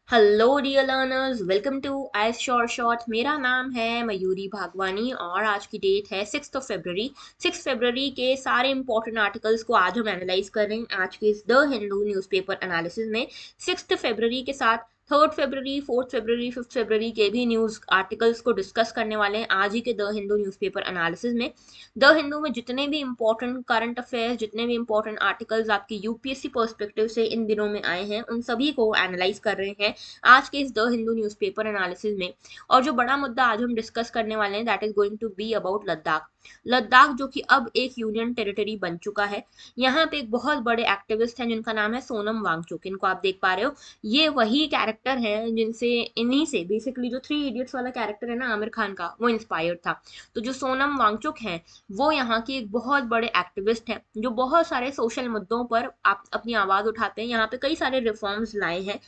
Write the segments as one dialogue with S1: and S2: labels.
S1: Hello dear learners, welcome to ice short shot. मेरा नाम है मयूरी भागवानी और आज की डेट है 6 फरवरी। 6 फरवरी के सारे इंपॉर्टेंट आर्टिकल्स को आज हम एनालाइज कर रहे हैं आज के इस द हिंदू न्यूज़पेपर एनालिसिस में। 6 फरवरी के साथ 3 फरवरी, 4 फरवरी, 5 फरवरी के भी न्यूज़ आर्टिकल्स को डिस्कस करने वाले हैं आज ही के द हिंदू न्यूज़पेपर एनालिसिस में। द हिंदू में जितने भी इंपॉर्टेंट करंट अफेयर्स, जितने भी इंपॉर्टेंट आर्टिकल्स आपके यूपीएससी पर्सपेक्टिव से इन दिनों में आए हैं, उन सभी को एनालाइज कर रहे हैं आज के इस द हिंदू न्यूज़पेपर एनालिसिस में। और जो बड़ा मुद्दा आज हम डिस्कस करने वाले हैं that is going to be about Ladakh. Ladakh जो कि अब एक यूनियन टेरिटरी बन चुका है। यहाँ पे एक बहुत बड़े एक्टिविस्ट हैं जिनका नाम है सोनम वांगचुक। इनको आप देख पा रहे हो, ये वही कैरेक्टर है जिनसे, इन्हीं से बेसिकली जो थ्री इडियट्स वाला कैरेक्टर है ना आमिर खान का, वो इंस्पायर्ड था। तो जो सोनम वांगचुक हैं वो यहाँ की एक बहुत बड़े एक्टिविस्ट हैं जो बहुत सारे सोशल मुद्दों पर आप अपनी आवाज उठाते हैं। यहाँ पे कई सारे रिफॉर्म्स लाए हैं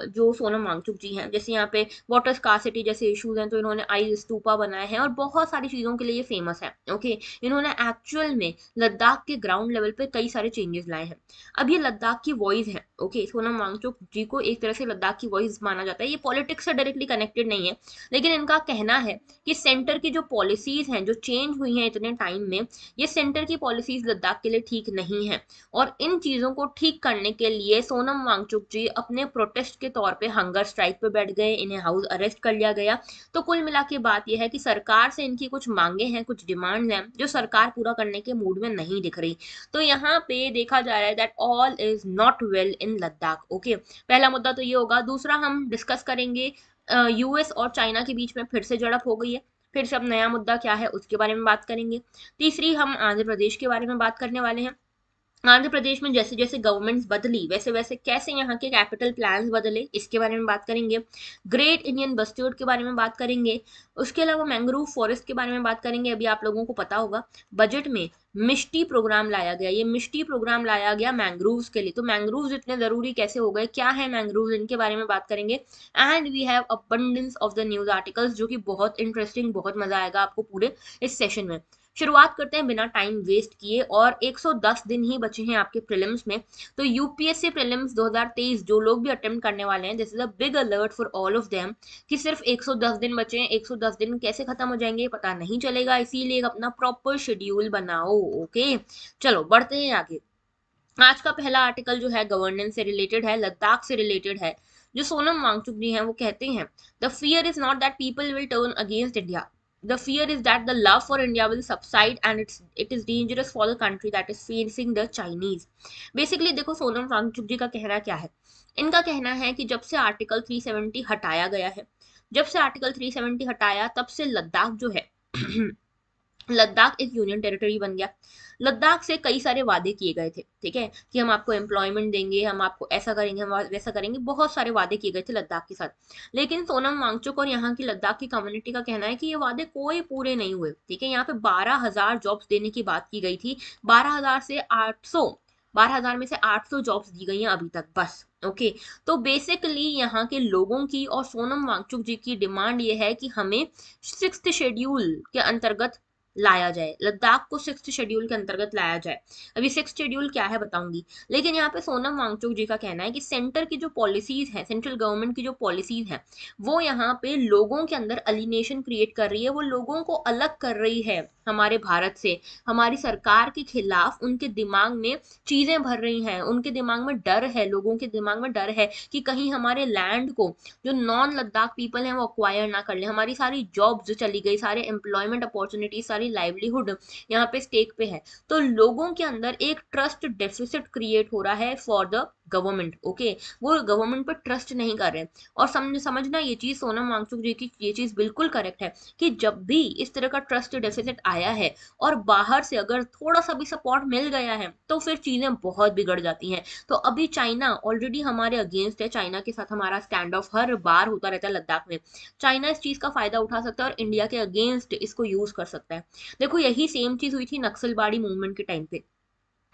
S1: जो सोनम वांगचुक जी हैं। जैसे यहाँ पे वाटर स्कार्सिटी जैसे इश्यूज हैं तो इन्होंने आइस स्तूपा बनाए हैं और बहुत सारी चीजों के लिए ये फेमस है। ओके, इन्होंने एक्चुअल में लद्दाख के ग्राउंड लेवल पे कई सारे चेंजेस लाए हैं। अब ये लद्दाख की वॉइस है। ओके, सोनम वांगचुक जी को एक तरह से लद्दाख की वॉइस माना जाता है। ये पॉलिटिक्स से डायरेक्टली कनेक्टेड नहीं है, लेकिन इनका कहना है कि सेंटर की जो पॉलिसीज हैं जो चेंज हुई हैं इतने टाइम में, ये सेंटर की पॉलिसीज लद्दाख के लिए ठीक नहीं है। और इन चीजों को ठीक करने के लिए सोनम वांगचुक जी अपने प्रोटेस्ट के तौर पे हंगर स्ट्राइक पे बैठ गए, इन्हें हाउस अरेस्ट कर लिया गया। तो कुल मिला के बात यह है कि सरकार से इनकी कुछ मांगे हैं, कुछ डिमांड्स हैं जो सरकार पूरा करने के मूड में नहीं दिख रही। तो यहाँ पे देखा जा रहा है that all is not well in Ladakh. Okay, पहला मुद्दा तो ये होगा। दूसरा हम डिस्कस करेंगे यूएस और चाइना के बीच में फिर से झड़प हो गई है। फिर से अब नया मुद्दा क्या है उसके बारे में बात करेंगे। तीसरी हम आंध्र प्रदेश के बारे में बात करने वाले हैं। आंध्र प्रदेश में जैसे जैसे गवर्नमेंट्स बदली वैसे वैसे कैसे यहाँ के कैपिटल प्लान्स बदले इसके बारे में बात करेंगे। ग्रेट इंडियन बस्टियोड के बारे में बात करेंगे। उसके अलावा मैंग्रोव फॉरेस्ट के बारे में बात करेंगे। अभी आप लोगों को पता होगा बजट में मिष्टी प्रोग्राम लाया गया। ये मिष्टी प्रोग्राम लाया गया मैंग्रोव्स के लिए। तो मैंग्रोव्स इतने जरूरी कैसे हो गए, क्या है मैंग्रोव्स, इनके बारे में बात करेंगे। And we have abundance of the news articles जो कि बहुत इंटरेस्टिंग, बहुत मजा आएगा आपको पूरे इस सेशन में। शुरुआत करते हैं बिना टाइम वेस्ट किए। और 110 दिन ही बचे हैं आपके प्रीलिम्स में। तो यूपीएससी प्रीलिम्स 2023 जो लोग भी अटेम्प्ट करने वाले हैं, this is a big alert for all of them कि सिर्फ 110 दिन बचे हैं। 110 दिन कैसे खत्म हो जाएंगे पता नहीं चलेगा, इसीलिए अपना प्रॉपर शेड्यूल बनाओ। ओके, चलो बढ़ते हैं आगे। आज का पहला आर्टिकल जो है गवर्नेंस से रिलेटेड है, लद्दाख से रिलेटेड है। जो सोनम वांगचुक जी हैं वो कहते हैं the fear is not that people will turn against India, the fear is that the love for India will subside and it is dangerous for the country that is facing the Chinese। Basically देखो सोनम वांगचुक जी का कहना क्या है। इनका कहना है कि जब से आर्टिकल 370 हटाया गया है, जब से आर्टिकल 370 हटाया तब से लद्दाख जो है लद्दाख एक यूनियन टेरिटरी बन गया। लद्दाख से कई सारे वादे किए गए थे, ठीक है, कि हम आपको एम्प्लॉयमेंट देंगे, हम आपको ऐसा करेंगे, हम वैसा करेंगे, बहुत सारे वादे किए गए थे लद्दाख के साथ। लेकिन सोनम वांगचुक और यहाँ की लद्दाख की कम्युनिटी का कहना है कि ये वादे कोई पूरे नहीं हुए। ठीक है, यहाँ पे 12,000 जॉब्स देने की बात की गई थी। 12,000 से 800, 12,000 में से 800 जॉब्स दी गई हैं अभी तक बस। ओके, तो बेसिकली यहाँ के लोगों की और सोनम वांगचुक जी की डिमांड ये है कि हमें सिक्स्थ शेड्यूल के अंतर्गत लाया जाए, लद्दाख को सिक्स्थ शेड्यूल के अंतर्गत लाया जाए। अभी सिक्स्थ शेड्यूल क्या है बताऊंगी, लेकिन यहाँ पे सोनम वांगचुक जी का कहना है कि सेंटर की जो पॉलिसीज है, सेंट्रल गवर्नमेंट की जो पॉलिसीज है, वो यहाँ पे लोगों के अंदर अलिनेशन क्रिएट कर रही है, वो लोगों को अलग कर रही है हमारे भारत से, हमारी सरकार के खिलाफ उनके दिमाग में चीजें भर रही हैं, उनके दिमाग में डर है, लोगों के दिमाग में डर है कि कहीं हमारे लैंड को जो नॉन लद्दाख पीपल हैं वो अक्वायर ना कर ले, हमारी सारी जॉब्स चली गई, सारे एम्प्लॉयमेंट अपॉर्चुनिटी, सारी लाइवलीहुड यहाँ पे स्टेक पे है। तो लोगों के अंदर एक ट्रस्ट डेफिसिट क्रिएट हो रहा है फॉर द गवर्नमेंट। ओके, वो गवर्नमेंट पर ट्रस्ट नहीं कर रहे हैं। और समझना ये चीज सोनम वांगचुक जी की ये चीज बिल्कुल करेक्ट है कि जब भी इस तरह का ट्रस्ट डेफिसिट आया है और बाहर से अगर थोड़ा सा भी सपोर्ट मिल गया है तो फिर चीजें बहुत बिगड़ जाती हैं। तो अभी चाइना ऑलरेडी हमारे अगेंस्ट है, चाइना के साथ हमारा स्टैंड ऑफ हर बार होता रहता है लद्दाख में। चाइना इस चीज का फायदा उठा सकता है और इंडिया के अगेंस्ट इसको यूज कर सकता है। देखो यही सेम चीज हुई थी नक्सलबाड़ी मूवमेंट के टाइम पे।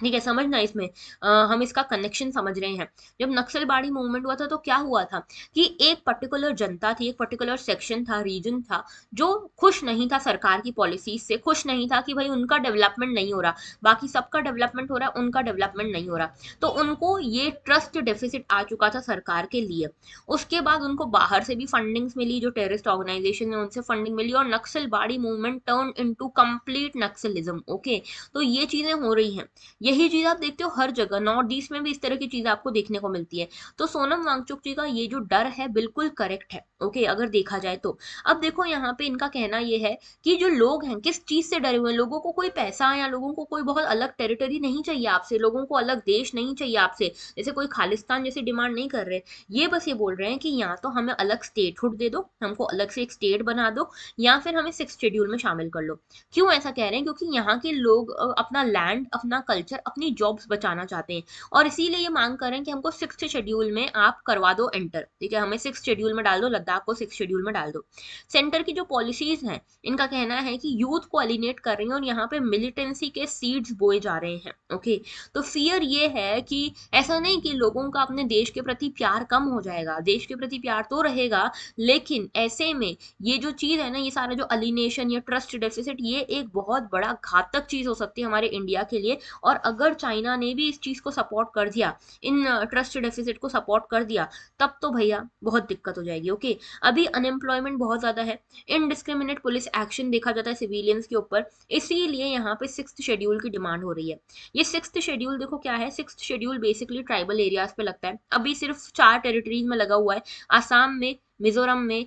S1: ठीक है, समझना इसमें हम इसका कनेक्शन समझ रहे हैं। जब नक्सलबाड़ी मूवमेंट हुआ था तो क्या हुआ था कि एक पर्टिकुलर जनता थी, एक पर्टिकुलर सेक्शन था, रीजन था, जो खुश नहीं था सरकार की पॉलिसीज से, खुश नहीं था कि भाई उनका डेवलपमेंट नहीं हो रहा, बाकी सबका डेवलपमेंट हो रहा है, उनका डेवलपमेंट नहीं हो रहा। तो उनको ये ट्रस्ट डेफिसिट आ चुका था सरकार के लिए। उसके बाद उनको बाहर से भी फंडिंग्स मिली, जो टेररिस्ट ऑर्गेनाइजेशन है उनसे फंडिंग मिली, और Naxalbari movement turn into complete Naxalism. Okay, तो ये चीजें हो रही हैं। यही चीज आप देखते हो हर जगह, नॉर्थ ईस्ट में भी इस तरह की चीज आपको देखने को मिलती है। तो सोनम वांगचुक जी का ये जो डर है बिल्कुल करेक्ट है। ओके, अगर देखा जाए तो अब देखो यहाँ पे इनका कहना ये है कि जो लोग हैं किस चीज से डरे हुए हैं, लोगों को कोई पैसा या लोगों को कोई बहुत अलग टेरिटरी नहीं चाहिए आपसे, लोगों को अलग देश नहीं चाहिए आपसे, जैसे कोई खालिस्तान जैसी डिमांड नहीं कर रहे। ये बस ये बोल रहे हैं कि या तो हमें अलग स्टेटहुड दे दो, हमको अलग से एक स्टेट बना दो, या फिर हमें सिक्स शेड्यूल में शामिल कर लो। क्यों ऐसा कह रहे हैं? क्योंकि यहाँ के लोग अपना लैंड, अपना कल्चर, अपनी जॉब्स बचाना चाहते हैं, और इसीलिए ये मांग कर रहे हैं कि हमको सिक्स शेड्यूल में आप करवा दो एंटर। ठीक है, हमें सिक्स शेड्यूल में डाल दो, लद्दाख को सिक्स शेड्यूल में डाल दो। सेंटर की जो पॉलिसीज हैं, इनका कहना है कि यूथ को अलिनेट कर रही हैं और यहाँ पे मिलिटेंसी के सीड्स बोए जा रहे हैं। ओके, तो फियर ये है कि ऐसा नहीं कि लोगों का अपने देश के प्रति प्यार कम हो जाएगा, देश के प्रति प्यार तो रहेगा, लेकिन ऐसे में ये जो चीज है ना, ये सारा जो अलिनेशन या ट्रस्ट डेफिसिट, ये एक बहुत बड़ा घातक चीज हो सकती है हमारे इंडिया के लिए। और अगर चाइना ने भी इस चीज को सपोर्ट कर दिया, इन ट्रस्ट डेफिसिट को सपोर्ट कर दिया, तब तो भैया बहुत दिक्कत हो जाएगी। ओके, अभी अनएम्प्लॉयमेंट बहुत ज्यादा है, इनडिस्क्रिमिनेट पुलिस एक्शन देखा जाता है सिविलियंस के ऊपर, इसीलिए यहाँ पे सिक्स्थ शेड्यूल की डिमांड हो रही है। ये सिक्स्थ शेड्यूल देखो क्या है, sixth schedule basically tribal areas पे लगता है। अभी सिर्फ 4 टेरिटरीज में लगा हुआ है, आसाम में, मिजोरम में,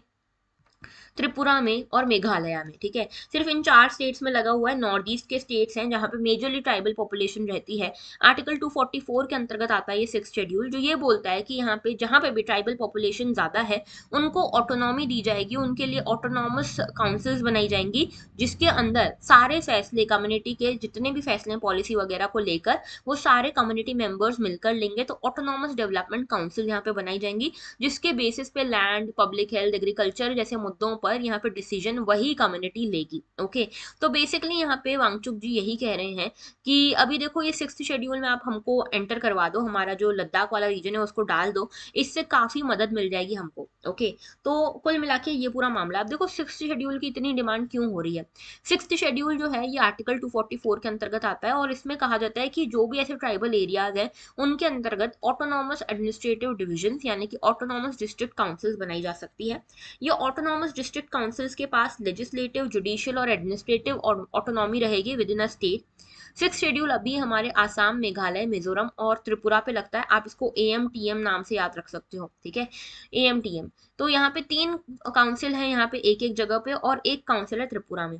S1: त्रिपुरा में और मेघालय में। ठीक है, सिर्फ इन 4 स्टेट्स में लगा हुआ है। नॉर्थ ईस्ट के स्टेट्स हैं जहां पे मेजरली ट्राइबल पॉपुलेशन रहती है। आर्टिकल 244 के अंतर्गत आता है ये सिक्स शेड्यूल, जो ये बोलता है कि यहाँ पे जहां पे भी ट्राइबल पॉपुलेशन ज्यादा है, उनको ऑटोनॉमी दी जाएगी, उनके लिए ऑटोनॉमस काउंसिल्स बनाई जाएंगी, जिसके अंदर सारे फैसले, कम्युनिटी के जितने भी फैसले हैं पॉलिसी वगैरह को लेकर, वो सारे कम्युनिटी मेंबर्स मिलकर लेंगे। तो ऑटोनॉमस डेवलपमेंट काउंसिल यहाँ पे बनाई जाएंगी, जिसके बेसिस पे लैंड, पब्लिक हेल्थ, एग्रीकल्चर जैसे मुद्दों पर यहाँ पे डिसीजन वही कम्युनिटी लेगी। ओके, तो बेसिकली यहाँ पे वांगचुक जी यही कह रहे हैं कि अभी देखो ये सिक्स्थ शेड्यूल में आप हमको एंटर करवा दो, हमारा जो लद्दाख वाला रीजन है उसको डाल दो, इससे काफी मदद मिल जाएगी हमको। ओके, तो कुल मिला के ये पूरा मामला। अब देखो सिक्स्थ शेड्यूल की इतनी डिमांड क्यों हो रही है। सिक्स्थ शेड्यूल जो है ये आर्टिकल 244 के अंतर्गत आता है, और इसमें कहा जाता है कि जो भी ऐसे ट्राइबल एरियाज है उनके अंतर्गत ऑटोनॉमस एडमिनिस्ट्रेटिव डिविजन यानी कि ऑटोनॉमस डिस्ट्रिक्ट काउंसिल्स बनाई जा सकती है। ये ऑटोनॉमस डिस्ट्रिक्ट काउंसिल्स के पास लेजिस्लेटिव, जुडिशियल और एडमिनिस्ट्रेटिव ऑटोनॉमी रहेगी with in a state. Six schedule अभी हमारे आसाम, मेघालय, मिजोरम और त्रिपुरा पे लगता है। आप इसको AMTM नाम से याद रख सकते हो। ठीक है, AMTM। तो यहाँ पे 3 काउंसिल है, यहाँ पे एक एक जगह पे, और एक काउंसिल है त्रिपुरा में।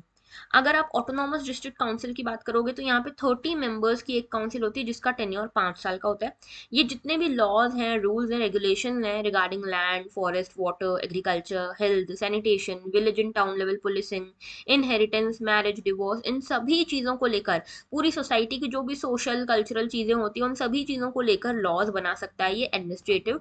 S1: अगर आप ऑटोनॉमस डिस्ट्रिक्ट काउंसिल की बात करोगे तो यहाँ पे 30 मेंबर्स की एक काउंसिल होती है, जिसका टेन्योर 5 साल का होता है। ये जितने भी लॉज हैं, रूल्स हैं, रेगुलेशन हैं regarding land, forest, water, agriculture, health, sanitation, village and town level policing, inheritance, marriage, divorce, इन सभी चीज़ों को लेकर, पूरी सोसाइटी की जो भी सोशल कल्चरल चीज़ें होती हैं उन सभी चीज़ों को लेकर लॉज बना सकता है ये administrative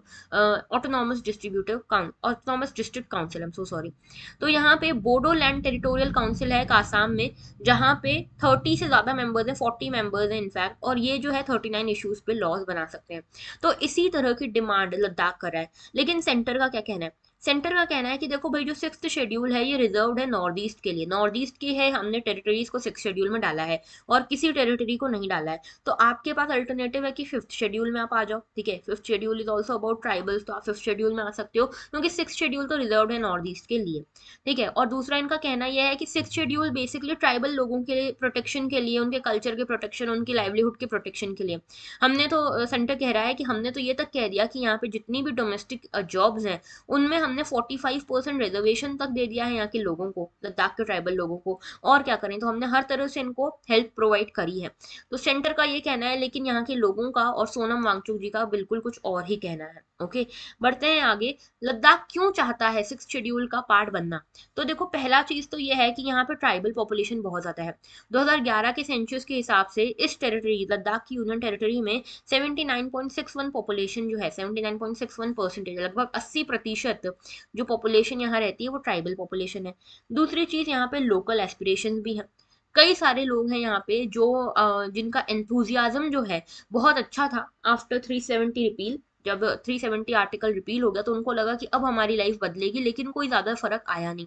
S1: autonomous distributive autonomous district council. I am so sorry. तो यहाँ पे बोडो लैंड टेरिटोरियल काउंसिल है आसाम में, जहाँ पे 30 से ज्यादा मेंबर्स हैं, 40 मेंबर्स हैं इनफैक्ट, और ये जो है 39 इश्यूज पे लॉज बना सकते हैं। तो इसी तरह की डिमांड लद्दाख कर रहा है। लेकिन सेंटर का क्या कहना है? सेंटर का कहना है कि देखो भाई, जो सिक्स्थ शेड्यूल है ये रिजर्व्ड है नॉर्थ ईस्ट के लिए, नॉर्थ ईस्ट की है, हमने टेरिटरीज को सिक्स शेड्यूल में डाला है और किसी टेरिटरी को नहीं डाला है। तो आपके पास अल्टरनेटिव है कि फिफ्थ शेड्यूल में आप आ जाओ। ठीक है, fifth schedule is also about tribals, तो आप फिफ्थ शेड्यूल में आ सकते हो, क्योंकि सिक्स शेड्यूल तो रिजर्व्ड है नॉर्थ ईस्ट के लिए। ठीक है, और दूसरा इनका कहना यह है कि सिक्स शेड्यूल बेसिकली ट्राइबल लोगों के प्रोटेक्शन के लिए, उनके कल्चर के प्रोटेक्शन, उनकी लाइवलीहुड के प्रोटेक्शन के लिए। हमने तो सेंटर कह रहा है कि हमने तो ये तक कह दिया कि यहाँ पे जितनी भी डोमेस्टिक जॉब्स हैं उनमें हमने 45% रिजर्वेशन तक दे दिया है यहाँ के लोगों को, लद्दाख के ट्राइबल लोगों को। और क्या करें, तो हमने हर तरह से इनको हेल्प प्रोवाइड करी है। तो सेंटर का ये कहना है, लेकिन यहाँ के लोगों का और सोनम वांगचुक जी का बिल्कुल कुछ और ही कहना है। ओके, बढ़ते हैं आगे। लद्दाख क्यों चाहता है सिक्स शेड्यूल का पार्ट बनना? तो देखो पहला चीज तो ये है कि यहाँ पे ट्राइबल पॉपुलेशन बहुत ज्यादा है। 2011 के सेंसस के हिसाब से इस टेरिटरी, लद्दाख की यूनियन टेरिटरी में 79.61 पॉपुलेशन जो है, 79.61%, लगभग 80% जो पॉपुलेशन यहाँ रहती है वो ट्राइबल पॉपुलेशन है। दूसरी चीज, यहाँ पे लोकल एस्पिरेशन भी है। कई सारे लोग हैं यहाँ पे जो जिनका एंथुजियाज्म जो है बहुत अच्छा था आफ्टर 370 रिपील। जब 370 आर्टिकल रिपील हो गया तो उनको लगा कि अब हमारी लाइफ बदलेगी, लेकिन कोई ज्यादा फर्क आया नहीं।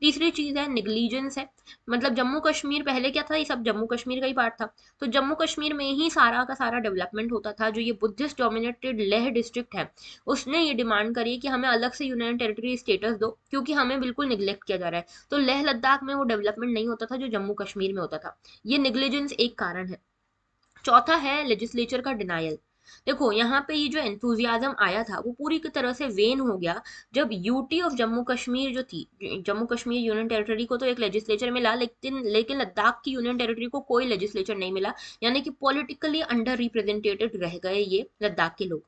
S1: तीसरी चीज है निग्लिजेंस है। मतलब जम्मू कश्मीर पहले क्या था, ये सब जम्मू कश्मीर का ही पार्ट था। तो जम्मू कश्मीर में ही सारा का सारा डेवलपमेंट होता था। जो ये बुद्धिस्ट डोमिनेटेड लेह डिस्ट्रिक्ट है, उसने ये डिमांड करी कि हमें अलग से यूनियन टेरिटरी स्टेटस दो, क्योंकि हमें बिल्कुल निग्लेक्ट किया जा रहा है। तो लेह लद्दाख में वो डेवलपमेंट नहीं होता था जो जम्मू कश्मीर में होता था। ये निग्लिजेंस एक कारण है। चौथा है लेजिस्लेचर का डिनायल। देखो यहाँ पे ये जो एंथुजियाज्म आया था वो पूरी की तरह से वेन हो गया जब यूटी ऑफ जम्मू कश्मीर जो थी, जम्मू कश्मीर यूनियन टेरिटरी को तो एक लेजिस्लेचर मिला, लेकिन लद्दाख की यूनियन टेरिटरी को कोई लेजिस्लेचर नहीं मिला। यानी कि पॉलिटिकली अंडर रिप्रेजेंटेटेड रह गए ये लद्दाख के लोग।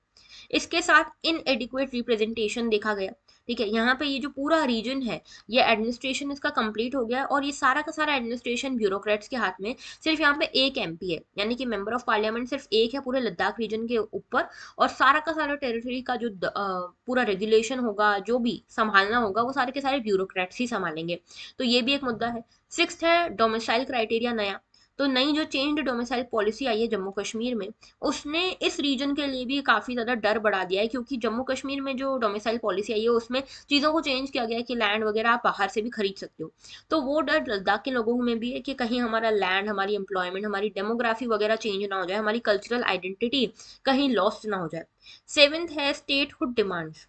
S1: इसके साथ इनएडिक्वेट रिप्रेजेंटेशन देखा गया। ठीक है, यहाँ पे ये जो पूरा रीजन है, ये एडमिनिस्ट्रेशन इसका कंप्लीट हो गया और ये सारा का सारा एडमिनिस्ट्रेशन ब्यूरोक्रेट्स के हाथ में। सिर्फ यहाँ पे एक एमपी है, यानी कि मेंबर ऑफ पार्लियामेंट सिर्फ एक है पूरे लद्दाख रीजन के ऊपर। और सारा का सारा टेरिटरी का जो पूरा रेगुलेशन होगा, जो भी संभालना होगा, वो सारे के सारे ब्यूरोक्रेट्स ही संभालेंगे। तो ये भी एक मुद्दा है। सिक्स्थ है डोमिसाइल क्राइटेरिया नया। तो नई जो चेंज्ड डोमिसाइल पॉलिसी आई है जम्मू कश्मीर में, उसने इस रीजन के लिए भी काफी ज्यादा डर बढ़ा दिया है, क्योंकि जम्मू कश्मीर में जो डोमिसाइल पॉलिसी आई है उसमें चीजों को चेंज किया गया है कि लैंड वगैरह आप बाहर से भी खरीद सकते हो। तो वो डर लद्दाख के लोगों में भी है कि कहीं हमारा लैंड, हमारी एम्प्लॉयमेंट, हमारी डेमोग्राफी वगैरह चेंज ना हो जाए, हमारी कल्चरल आइडेंटिटी कहीं लॉस्ट ना हो जाए। सेवेंथ है स्टेटहुड डिमांड्स।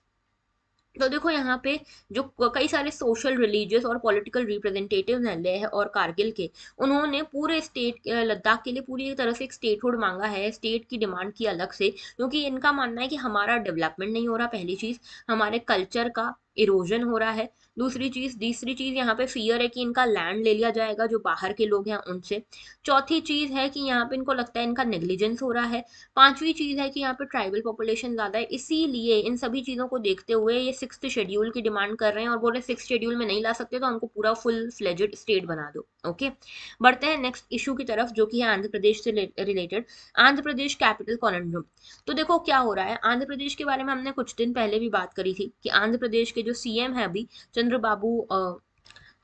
S1: तो देखो यहाँ पे जो कई सारे सोशल, रिलीजियस और पॉलिटिकल रिप्रेजेंटेटिव्स हैं लेह और कारगिल के, उन्होंने पूरे स्टेट लद्दाख के लिए पूरी तरह से एक स्टेटहुड मांगा है, स्टेट की डिमांड की अलग से। क्योंकि इनका मानना है कि हमारा डेवलपमेंट नहीं हो रहा, पहली चीज हमारे कल्चर का इरोजन हो रहा है। दूसरी चीज, तीसरी चीज यहाँ पे फियर है कि इनका लैंड ले लिया जाएगा जो बाहर के लोग हैं उनसे। चौथी चीज है कि यहाँ पे इनको लगता है इनका नेग्लिजेंस हो रहा है। पांचवी चीज है कि यहाँ पे ट्राइबल पॉपुलेशन ज्यादा है, इसीलिए इन सभी चीजों को देखते हुए ये सिक्स्थ शेड्यूल की डिमांड कर रहे हैं और बोल रहे हैं सिक्स शेड्यूल में नहीं ला सकते तो हमको पूरा फुल फ्लेजेड स्टेट बना दो। ओके, बढ़ते हैं नेक्स्ट इशू की तरफ जो कि है आंध्र प्रदेश से रिलेटेड। आंध्र प्रदेश कैपिटल कॉन्ड्रम। तो देखो क्या हो रहा है, आंध्र प्रदेश के बारे में हमने कुछ दिन पहले भी बात करी थी कि आंध्र प्रदेश के जो सीएम है अभी, चंद्रबाबू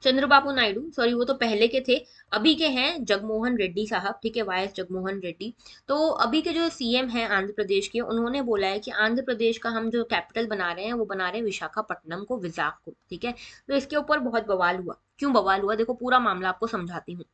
S1: चंद्रबाबू नायडू, सॉरी वो तो पहले के थे, अभी के हैं जगमोहन रेड्डी साहब। ठीक है, वाई एस जगमोहन रेड्डी। तो अभी के जो सीएम हैं आंध्र प्रदेश के, उन्होंने बोला है कि आंध्र प्रदेश का हम जो कैपिटल बना रहे हैं वो बना रहे हैं विशाखापट्टनम को, विशाख को। ठीक है, तो इसके ऊपर बहुत बवाल हुआ। क्यों बवाल हुआ, देखो पूरा मामला आपको समझाती हूँ।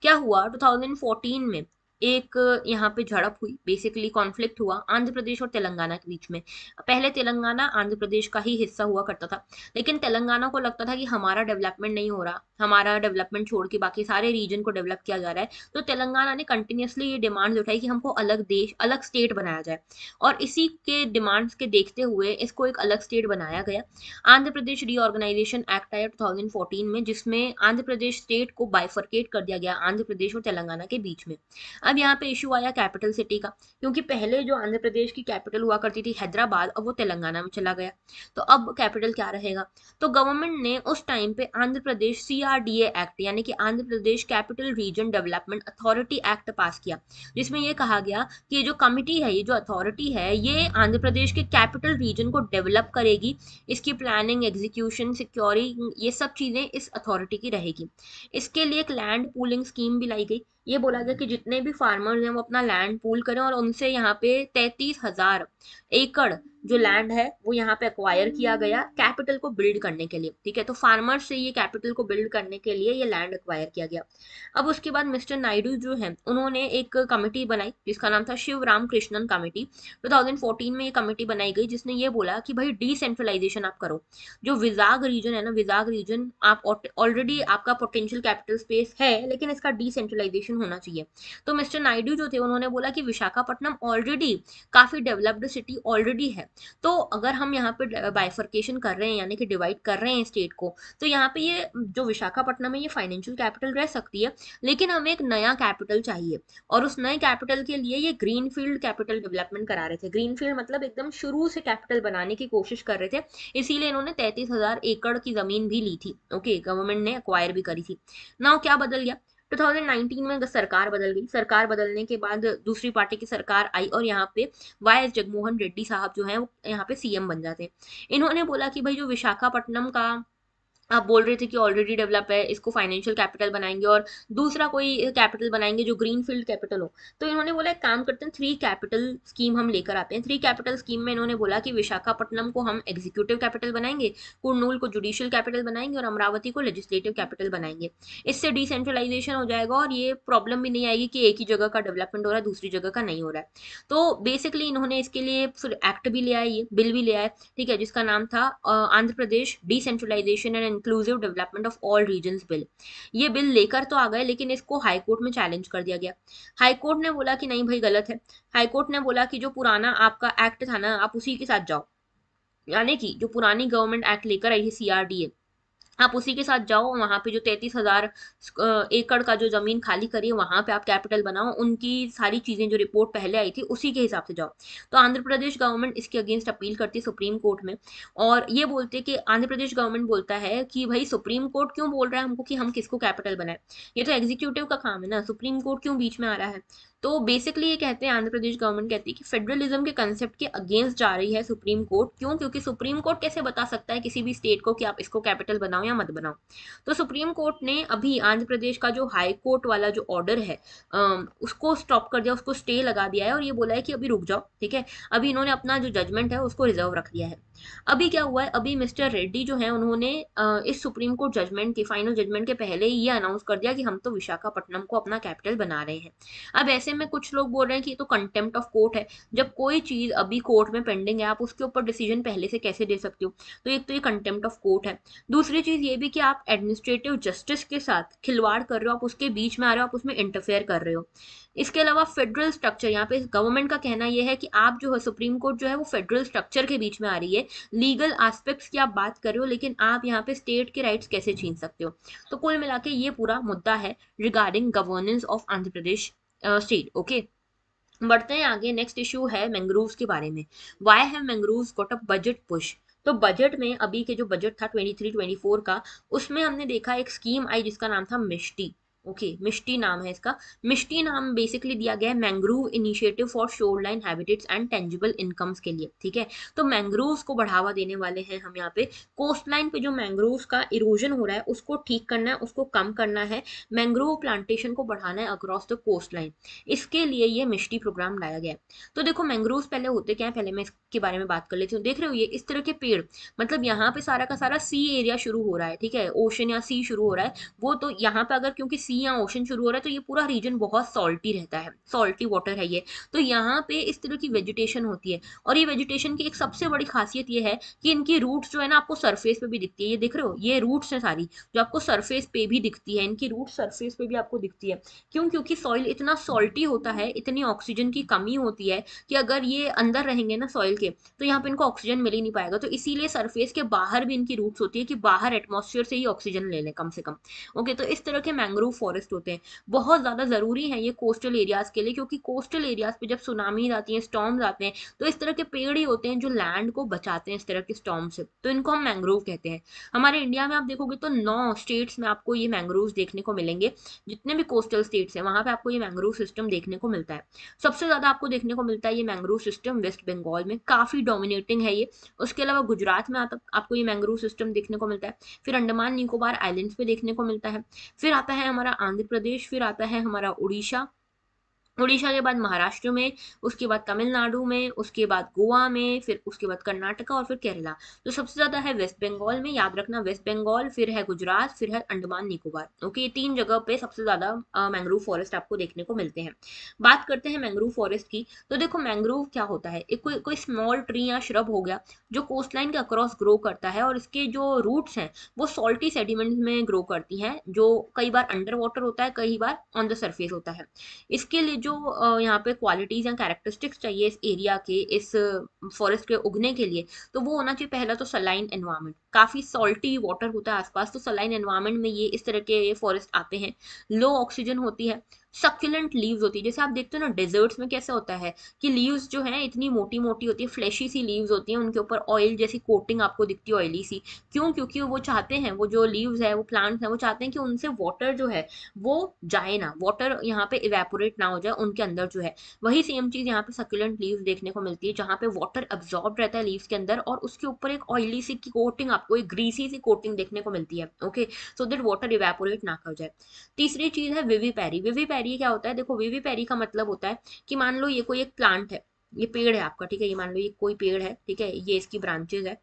S1: क्या हुआ, 2014 में एक यहाँ पे झड़प हुई, बेसिकली कॉन्फ्लिक्ट हुआ आंध्र प्रदेश और तेलंगाना के बीच में। पहले तेलंगाना आंध्र प्रदेश का ही हिस्सा हुआ करता था, लेकिन तेलंगाना को लगता था कि हमारा डेवलपमेंट नहीं हो रहा, हमारा डेवलपमेंट छोड़ के बाकी सारे रीजन को डेवलप किया जा रहा है। तो तेलंगाना ने कंटिन्यूसली ये डिमांड उठाई कि हमको अलग देश, अलग स्टेट बनाया जाए। और इसी के डिमांड्स के देखते हुए इसको एक अलग स्टेट बनाया गया। आंध्र प्रदेश रीऑर्गेनाइजेशन एक्ट आया 2014 में, जिसमें आंध्र प्रदेश स्टेट को बाइफरकेट कर दिया गया आंध्र प्रदेश और तेलंगाना के बीच में। अब यहाँ पे इशू आया कैपिटल सिटी का, क्योंकि पहले जो आंध्र प्रदेश की कैपिटल हुआ करती थी हैदराबाद, अब वो तेलंगाना में चला गया। तो अब कैपिटल क्या रहेगा। तो गवर्नमेंट ने उस टाइम पे आंध्र प्रदेश सीआरडीए एक्ट, यानी कि Andhra Pradesh capital region development authority act pass किया, जिसमें ये कहा गया कि ये जो कमिटी है, ये जो अथॉरिटी है, ये आंध्र प्रदेश के कैपिटल रीजन को डेवलप करेगी। इसकी प्लानिंग, एग्जीक्यूशन, सिक्योरिटी, ये सब चीजें इस अथॉरिटी की रहेगी। इसके लिए एक लैंड पूलिंग स्कीम भी लाई गई। ये बोला गया कि जितने भी फार्मर्स हैं वो अपना लैंड पूल करें और उनसे यहाँ पे 33,000 एकड़ जो लैंड है वो यहाँ पे एक्वायर किया गया कैपिटल को बिल्ड करने के लिए। ठीक है, तो फार्मर्स से ये कैपिटल को बिल्ड करने के लिए ये लैंड एक्वायर किया गया। अब उसके बाद मिस्टर नायडू जो है उन्होंने एक कमेटी बनाई जिसका नाम था शिव राम कृष्णन कमेटी। 2014 में ये कमेटी बनाई गई जिसने ये बोला कि भाई डिसेंट्रलाइजेशन आप करो। जो विजाग रीजन है ना, विजाग रीजन आप ऑलरेडी आपका पोटेंशियल कैपिटल स्पेस है, लेकिन इसका डिसेंट्रलाइजेशन होना चाहिए। तो मिस्टर नायडू जो थे उन्होंने बोला कि विशाखापट्टनम ऑलरेडी काफी डेवलप्ड सिटी ऑलरेडी है, तो अगर हम यहाँ पे बाइफर्केशन कर रहे हैं यानी कि डिवाइड कर रहे हैं स्टेट को, तो यहाँ पे ये जो विशाखापट्टनम है ये फाइनेंशियल कैपिटल रह सकती है, लेकिन हमें एक नया कैपिटल चाहिए। और उस नए कैपिटल के लिए ये ग्रीनफील्ड कैपिटल डेवलपमेंट करा रहे थे। ग्रीनफील्ड मतलब एकदम शुरू से कैपिटल बनाने की कोशिश कर रहे थे, इसीलिए इन्होंने 33,000 एकड़ की जमीन भी ली थी। ओके, गवर्नमेंट ने एक्वायर भी करी थी। नाउ क्या बदल गया, 2019 में सरकार बदल गई। सरकार बदलने के बाद दूसरी पार्टी की सरकार आई और यहाँ पे वाई एस जगमोहन रेड्डी साहब जो हैं वो यहाँ पे सीएम बन जाते हैं। इन्होंने बोला कि भाई जो विशाखापट्टनम का आप बोल रहे थे कि ऑलरेडी डेवलप है, इसको फाइनेंशियल कैपिटल बनाएंगे और दूसरा कोई कैपिटल बनाएंगे जो ग्रीन फील्ड कैपिटल हो। तो इन्होंने बोला एक काम करते हैं, 3 कैपिटल स्कीम हम लेकर आते हैं। 3 कैपिटल स्कीम में इन्होंने बोला कि विशाखापट्टनम को हम एग्जीक्यूटिव कैपिटल बनाएंगे, कुर्नूल को जुडिशियल कैपिटल बनाएंगे और अमरावती को लेजिस्लेटिव कैपिटल बनाएंगे। इससे डिसेंट्रलाइजेशन हो जाएगा और ये प्रॉब्लम भी नहीं आएगी कि एक ही जगह का डेवलपमेंट हो रहा है, दूसरी जगह का नहीं हो रहा है। तो बेसिकली इन्होंने इसके लिए फिर एक्ट भी ले आए, ये बिल भी ले आए, ठीक है, जिसका नाम था Andhra Pradesh decentralisation and inclusive development of all regions bill. ये बिल लेकर तो आ गए, लेकिन इसको हाई कोर्ट में चैलेंज कर दिया गया। हाई कोर्ट ने बोला कि नहीं भाई गलत है। हाई कोर्ट ने बोला कि जो पुराना आपका एक्ट था ना, आप उसी के साथ जाओ, यानी कि जो पुरानी गवर्नमेंट एक्ट लेकर आई है सीआरडीए, आप उसी के साथ जाओ। वहां पे जो 33,000 एकड़ का जो जमीन खाली करी है, वहां पे आप कैपिटल बनाओ। उनकी सारी चीजें जो रिपोर्ट पहले आई थी उसी के हिसाब से जाओ। तो आंध्र प्रदेश गवर्नमेंट इसके अगेंस्ट अपील करती है सुप्रीम कोर्ट में, और ये बोलते हैं कि आंध्र प्रदेश गवर्नमेंट बोलता है कि भाई सुप्रीम कोर्ट क्यों बोल रहा है हमको कि हम किसको कैपिटल बनाए, ये तो एग्जीक्यूटिव का काम है ना, सुप्रीम कोर्ट क्यों बीच में आ रहा है। तो बेसिकली ये कहते हैं, आंध्र प्रदेश गवर्नमेंट कहती है कि फेडरलिज्म के कंसेप्ट के अगेंस्ट जा रही है सुप्रीम कोर्ट। क्यों? क्योंकि सुप्रीम कोर्ट कैसे बता सकता है किसी भी स्टेट को कि आप इसको कैपिटल बनाओ या मत बनाओ। तो सुप्रीम कोर्ट ने अभी आंध्र प्रदेश का जो हाई कोर्ट वाला जो ऑर्डर है, उसको स्टॉप कर दिया, उसको स्टे लगा दिया है और ये बोला है कि अभी रुक जाओ, ठीक है। अभी इन्होंने अपना जो जजमेंट है उसको रिजर्व रख दिया है। अभी क्या हुआ है, अभी मिस्टर रेड्डी जो है उन्होंने इस सुप्रीम कोर्ट जजमेंट के फाइनल जजमेंट के पहले ही ये अनाउंस कर दिया कि हम तो विशाखापट्टनम को अपना कैपिटल बना रहे हैं। अब ऐसे में कुछ लोग बोल रहे हैं कि ये तो कंटेम्प्ट ऑफ कोर्ट है। जब कोई चीज अभी कोर्ट में पेंडिंग है, आप उसके ऊपर डिसीजन पहले से कैसे दे सकते हो? तो एक तो ये कंटेम्प्ट ऑफ कोर्ट है। दूसरी चीज ये भी कि आप एडमिनिस्ट्रेटिव जस्टिस के साथ खिलवाड़ कर रहे हो, आप उसके बीच में आ रहे हो, आप उसमें इंटरफेयर कर रहे हो। इसके अलावा फेडरल स्ट्रक्चर, यहाँ पे गवर्नमेंट का कहना यह है कि आप जो है सुप्रीम कोर्ट जो है वो फेडरल स्ट्रक्चर के बीच में आ रही है। लीगल एस्पेक्ट्स की आप बात कर रहे हो, लेकिन आप यहाँ पे स्टेट के राइट्स कैसे छीन सकते हो? तो कुल मिला के ये पूरा मुद्दा है regarding governance of Andhra Pradesh state. Okay, बढ़ते हैं आगे। नेक्स्ट इशू है मैंग्रोव्स के बारे में। Why have mangroves got a budget push? तो बजट में अभी के जो बजट था 23-24 का, उसमें हमने देखा एक स्कीम आई जिसका नाम था मिष्टी। ओके, मिष्टी नाम है इसका। मिष्टी नाम बेसिकली दिया गया है mangrove initiative for shoreline habitats and tangible incomes के लिए, ठीक है। तो मैंग्रोव्स को बढ़ावा देने वाले हैं हम यहाँ पे। कोस्ट लाइन पे जो मैंग्रोव्स का इरोजन हो रहा है उसको ठीक करना है, उसको कम करना है। मैंग्रोव प्लांटेशन को बढ़ाना है अक्रॉस द कोस्ट लाइन। इसके लिए ये मिष्टी प्रोग्राम लाया गया है। तो देखो मैंग्रोव्स पहले होते क्या है, पहले मैं इसके बारे में बात कर लेती हूँ। देख रहे हो ये इस तरह के पेड़, मतलब यहाँ पे सारा का सारा सी एरिया शुरू हो रहा है, ठीक है, ओशन या सी शुरू हो रहा है। वो तो यहाँ पे अगर क्योंकि सी या ओशन शुरू हो रहा है तो ये पूरा रीजन बहुत सॉल्टी रहता है, सॉल्टी वाटर है ये। तो यहाँ पे इस तरह की वेजिटेशन होती है, और ये वेजिटेशन की एक सबसे बड़ी खासियत ये है कि इनकी रूट्स जो है ना आपको सरफेस पे भी दिखती है। ये देख रहे हो, ये रूट्स है सारी जो आपको सरफेस पे भी दिखती है, इनकी रूट सरफेस पे भी आपको दिखती है। क्यों? क्योंकि सॉइल इतना सॉल्टी होता है, इतनी ऑक्सीजन की कमी होती है कि अगर ये अंदर रहेंगे ना सॉइल के, तो यहाँ पे इनको ऑक्सीजन मिल ही नहीं पाएगा। तो इसीलिए सरफेस के बाहर भी इनकी रूट्स होती है कि बाहर एटमॉस्फेयर से ही ऑक्सीजन ले लें कम से कम। ओके, तो इस तरह के मैंग्रोव फॉरेस्ट होते हैं, बहुत ज्यादा जरूरी है ये कोस्टल एरियाज के लिए, क्योंकि कोस्टल एरियाज पे जब सुनामी आती है, स्टॉर्म्स आते हैं, तो इस तरह के पेड़ ही होते हैं जो लैंड को बचाते हैं इस तरह के स्टॉर्म से। तो इनको हम मैंग्रोव कहते हैं। हमारे इंडिया में आप देखोगे तो 9 स्टेट्स में आपको ये मैंग्रोव देखने को मिलेंगे। जितने भी कोस्टल स्टेट्स हैं वहां पे आपको ये मैंग्रोव सिस्टम देखने को मिलता है। सबसे ज्यादा आपको देखने को मिलता है ये मैंग्रोव सिस्टम वेस्ट बंगाल में, काफी डोमिनेटिंग है ये। उसके अलावा गुजरात में आता आपको ये मैंग्रोव सिस्टम देखने को मिलता है। फिर अंडमान निकोबार आइलैंड्स पे देखने को मिलता है। फिर आता है हमारा आंध्र प्रदेश, फिर आता है हमारा उड़ीसा, उड़ीसा के बाद महाराष्ट्र में, उसके बाद तमिलनाडु में, उसके बाद गोवा में, फिर उसके बाद कर्नाटका और फिर केरला। तो सबसे ज्यादा है वेस्ट बंगाल में, याद रखना, वेस्ट बंगाल, फिर है गुजरात, फिर है अंडमान निकोबार। ओके, ये 3 जगह पे सबसे ज्यादा मैंग्रोव फॉरेस्ट आपको देखने को मिलते हैं। बात करते हैं मैंग्रोव फॉरेस्ट की। तो देखो मैंग्रोव क्या होता है, एक कोई स्मॉल ट्री या श्रब हो गया जो कोस्ट लाइन के अक्रॉस ग्रो करता है, और इसके जो रूट्स हैं वो सॉल्टी सेडिमेंट में ग्रो करती हैं, जो कई बार अंडर वाटर होता है, कई बार ऑन द सरफेस होता है। इसके लिए जो यहाँ पे क्वालिटीज या कैरेक्टरिस्टिक्स चाहिए इस एरिया के, इस फॉरेस्ट के उगने के लिए, तो वो होना चाहिए पहला तो सलाइन एनवायरनमेंट, काफी सॉल्टी वाटर होता है आसपास, तो सलाइन एनवायरनमेंट में ये इस तरह के ये फॉरेस्ट आते हैं। लो ऑक्सीजन होती है, सक्यूलेंट लीव्स होती है, जैसे आप देखते हो ना डेजर्ट्स में कैसे होता है कि लीव्स जो है इतनी मोटी मोटी होती है, फ्लैशी सी लीव्स होती हैं, उनके ऊपर ऑयल जैसी कोटिंग आपको दिखती है, ऑयली सी। क्यों? क्योंकि वो चाहते हैं, वो जो लीव्स है, वो प्लांट्स हैं, वो चाहते हैं कि उनसे वाटर जो है वो जाए ना, वाटर यहाँ पे इवेपोरेट ना हो जाए उनके अंदर जो है। वही सेम चीज यहाँ पे सक्यूलेंट लीव्स देखने को मिलती है, जहाँ पे वाटर अब्सॉर्ब रहता है लीव्स के अंदर, और उसके ऊपर एक ऑयली सी कोटिंग, आपको एक ग्रीसी सी कोटिंग देखने को मिलती है। Okay, so that water evaporate ना कर जाए। तीसरी चीज है विवीपैरी। विवीपैरी क्या होता है? देखो, विवीपैरी का मतलब होता है कि मान लो ये कोई एक प्लांट है, ये पेड़ है आपका, ठीक है, ये मान लो ये कोई पेड़ है, ठीक है, ये इसकी ब्रांचेज है।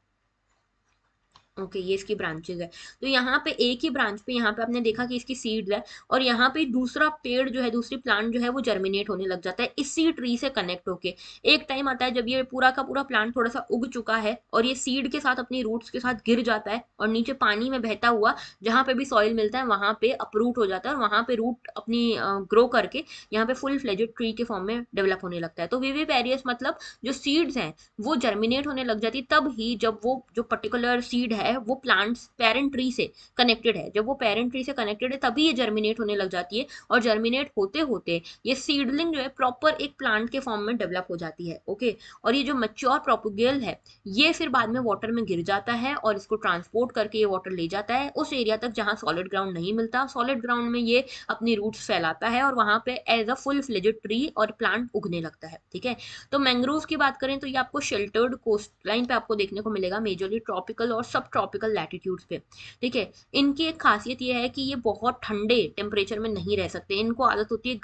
S1: ओके, ये इसकी ब्रांचेज है। तो यहाँ पे एक ही ब्रांच पे, यहाँ पे आपने देखा कि इसकी सीड्स है, और यहाँ पे दूसरा पेड़ जो है, दूसरी प्लांट जो है वो जर्मिनेट होने लग जाता है इसी ट्री से कनेक्ट होके। एक टाइम आता है जब ये पूरा का पूरा प्लांट थोड़ा सा उग चुका है और ये सीड के साथ अपनी रूट्स के साथ गिर जाता है, और नीचे पानी में बहता हुआ जहाँ पे भी सॉइल मिलता है वहां पे अपरूट हो जाता है, और वहां पे रूट अपनी ग्रो करके यहाँ पे फुल फ्लेजेड ट्री के फॉर्म में डेवलप होने लगता है। तो विविपेरियस मतलब जो सीड्स हैं वो जर्मिनेट होने लग जाती है तब ही जब वो जो पर्टिकुलर सीड है वो प्लांट्स पेरेंट ट्री से कनेक्टेड है। जब वो पेरेंट ट्री से कनेक्टेड है तभी ये जर्मिनेट होने लग जाती है, और जर्मिनेट होते होते ये सीडलिंग जो है प्रॉपर एक प्लांट के फॉर्म में डेवलप हो जाती है। ओके, और ये जो मैच्योर प्रोपोगेल है ये फिर बाद में वाटर में गिर जाता है, और इसको ट्रांसपोर्ट करके ये वाटर ले जाता है उस एरिया तक जहां सॉलिड ग्राउंड नहीं मिलता। सॉलिड ग्राउंड में ये अपनी रूट्स फैलाता है, और वहां पे as a full fledged tree और प्लांट उगने लगता है। ठीक है, तो मैंग्रोव की बात करें तो ये आपको शेल्टर्ड कोस्ट लाइन पे आपको देखने को मिलेगा, मेजरली ट्रॉपिकल और सब ट्रॉपिकल लैटिट्यूड्स पे। ठीक है, इनकी एक खासियत ये है कि ये बहुत ठंडे टेम्परेचर में नहीं रह सकते, इनको आदत होती है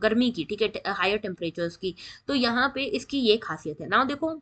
S1: गर्मी की, ठीक है, हायर टेम्परेचर्स की। तो यहाँ पे इसकी ये खासियत है ना। देखो,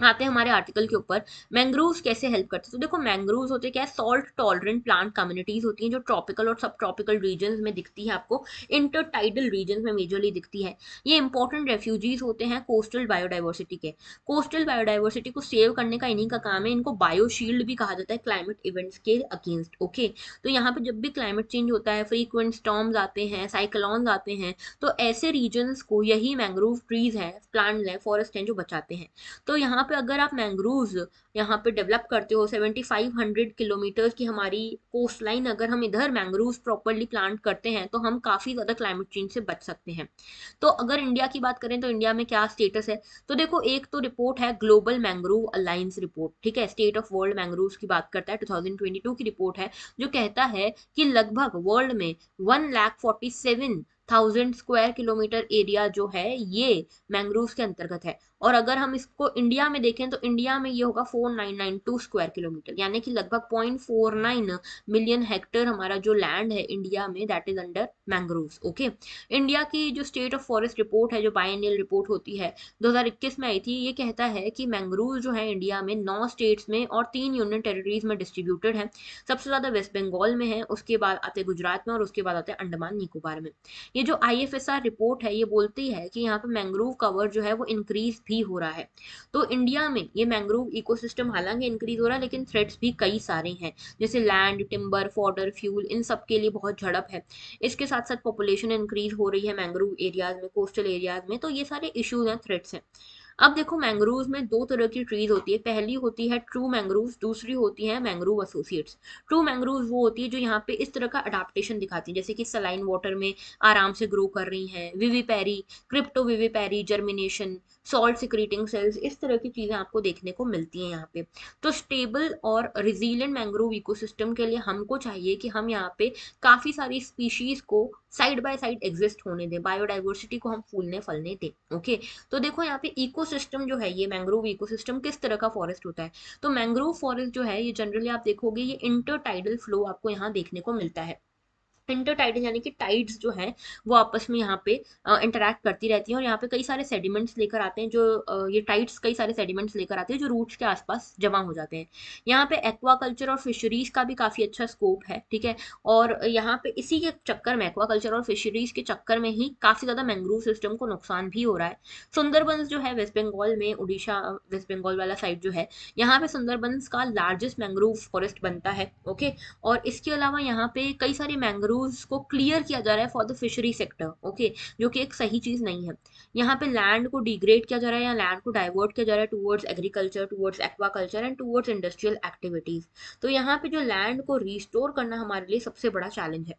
S1: आते हैं हमारे आर्टिकल के ऊपर, मैंग्रोव्स कैसे हेल्प करते हैं। तो देखो, मैंग्रोव्स होते क्या है? सॉल्ट टॉलरेंट प्लांट कम्युनिटीज होती हैं जो ट्रॉपिकल और सब ट्रॉपिकल रीजन में दिखती है, आपको इंटरटाइडल रीजन में मेजरली दिखती है। ये इंपॉर्टेंट रेफ्यूजीज होते हैं कोस्टल बायोडाइवर्सिटी के। कोस्टल बायोडाइवर्सिटी को सेव करने का इन्हीं का काम है, इनको बायोशील्ड भी कहा जाता है क्लाइमेट इवेंट्स के अगेंस्ट। ओके, तो यहाँ पे जब भी क्लाइमेट चेंज होता है, फ्रीक्वेंट स्टॉर्म्स आते हैं, साइक्लोन्स आते हैं, तो ऐसे रीजन्स को यही मैंग्रोव ट्रीज हैं, प्लांट हैं, फॉरेस्ट हैं जो बचाते हैं। तो यहाँ पे अगर आप मैंग्रोव्स यहाँ पे डेवलप करते हो, 7500 किलोमीटर की हमारी कोस्ट लाइन, अगर हम इधर मैंग्रोव्स प्रॉपरली प्लांट करते हैं तो हम काफी ज्यादा क्लाइमेट चेंज से बच सकते हैं। तो अगर इंडिया की बात करें तो इंडिया में क्या स्टेटस है? तो देखो, एक तो रिपोर्ट है ग्लोबल मैंग्रोव अलायंस रिपोर्ट, ठीक है, स्टेट ऑफ वर्ल्ड मैंग्रोव्स की बात करता है, 2022 की रिपोर्ट है, जो कहता है कि लगभग वर्ल्ड में 1,47,000 स्क्वायर किलोमीटर एरिया जो है ये मैंग्रोव्स के अंतर्गत है। और अगर हम इसको इंडिया में देखें तो इंडिया में ये होगा 4992 स्क्वायर किलोमीटर, यानी कि लगभग 0.49 मिलियन हेक्टेयर हमारा जो लैंड है इंडिया में, that is under mangroves. Okay, India की जो स्टेट ऑफ फॉरेस्ट रिपोर्ट है, जो बायनियल रिपोर्ट होती है, 2021 में आई थी, ये कहता है कि मैंग्रोव जो है इंडिया में 9 स्टेट्स में और 3 यूनियन टेरिटरीज में डिस्ट्रीब्यूटेड है। सबसे ज्यादा वेस्ट बंगाल में है, उसके बाद आते गुजरात में, और उसके बाद आते हैं अंडमान निकोबार में। ये जो आईएफएसआर रिपोर्ट है ये बोलती है कि यहाँ पे मैंग्रोव कवर जो है वो इंक्रीज भी हो रहा है। तो इंडिया में ये मैंग्रोव इकोसिस्टम हालांकि इंक्रीज हो रहा है, लेकिन थ्रेट्स भी कई सारे हैं, जैसे लैंड, टिम्बर, फॉडर, फ्यूल, इन सब के लिए बहुत झड़प है। इसके साथ साथ पॉपुलेशन इंक्रीज हो रही है मैंग्रोव एरियाज में, कोस्टल एरियाज में, तो ये सारे इश्यूज हैं, थ्रेट्स हैं। अब देखो, मैंग्रोव्स में दो तरह की ट्रीज होती है, पहली होती है ट्रू मैंग्रोव्स, दूसरी होती है मैंग्रोव एसोसिएट्स। ट्रू मैंग्रोव्स वो होती है जो यहाँ पे इस तरह का अडाप्टेशन दिखाती है, जैसे कि सलाइन वाटर में आराम से ग्रो कर रही हैं, vivipary, cryptovivipary, germination, salt secreting cells, इस तरह की चीजें आपको देखने को मिलती हैं यहाँ पे। तो स्टेबल और रिजिलियंट मैंग्रोव इकोसिस्टम के लिए हमको चाहिए कि हम यहाँ पे काफी सारी स्पीशीज को साइड बाय साइड एग्जिस्ट होने दें, बायोडाइवर्सिटी को हम फूलने फलने दें। ओके, तो देखो यहाँ पे इकोसिस्टम जो है, ये मैंग्रोव इकोसिस्टम किस तरह का फॉरेस्ट होता है? तो मैंग्रोव फॉरेस्ट जो है ये जनरली आप देखोगे ये इंटरटाइडल फ्लो आपको यहाँ देखने को मिलता है। इंटरटाइडल यानी कि टाइड्स जो हैं वो आपस में यहाँ पे इंटरैक्ट करती रहती हैं, और यहाँ पे कई सारे सेडिमेंट्स लेकर आते हैं, जो ये टाइड्स कई सारे सेडिमेंट्स लेकर आते हैं जो रूट्स के आसपास जमा हो जाते हैं। यहाँ पे एक्वाकल्चर और फिशरीज का भी काफी अच्छा स्कोप है, ठीक है, और यहाँ पे इसी के चक्कर में, एक्वाकल्चर और फिशरीज के चक्कर में ही काफी ज्यादा मैंग्रोव सिस्टम को नुकसान भी हो रहा है। सुंदरबंस जो है वेस्ट बंगाल में, उड़ीसा वेस्ट बंगाल वाला साइड जो है, यहाँ पे सुंदरबंस का लार्जेस्ट मैंग्रोव फॉरेस्ट बनता है। ओके, और इसके अलावा यहाँ पे कई सारे मैंग्रोव मैंग्रोव्स को क्लियर किया जा रहा है for the fishery sector, okay, जो कि एक सही चीज नहीं है। यहाँ पे लैंड को डिग्रेड किया जा रहा है या लैंड को डाइवर्ट किया जा रहा है towards agriculture, towards aquaculture and towards industrial activities. तो यहाँ पे जो लैंड को रिस्टोर करना हमारे लिए सबसे बड़ा चैलेंज है।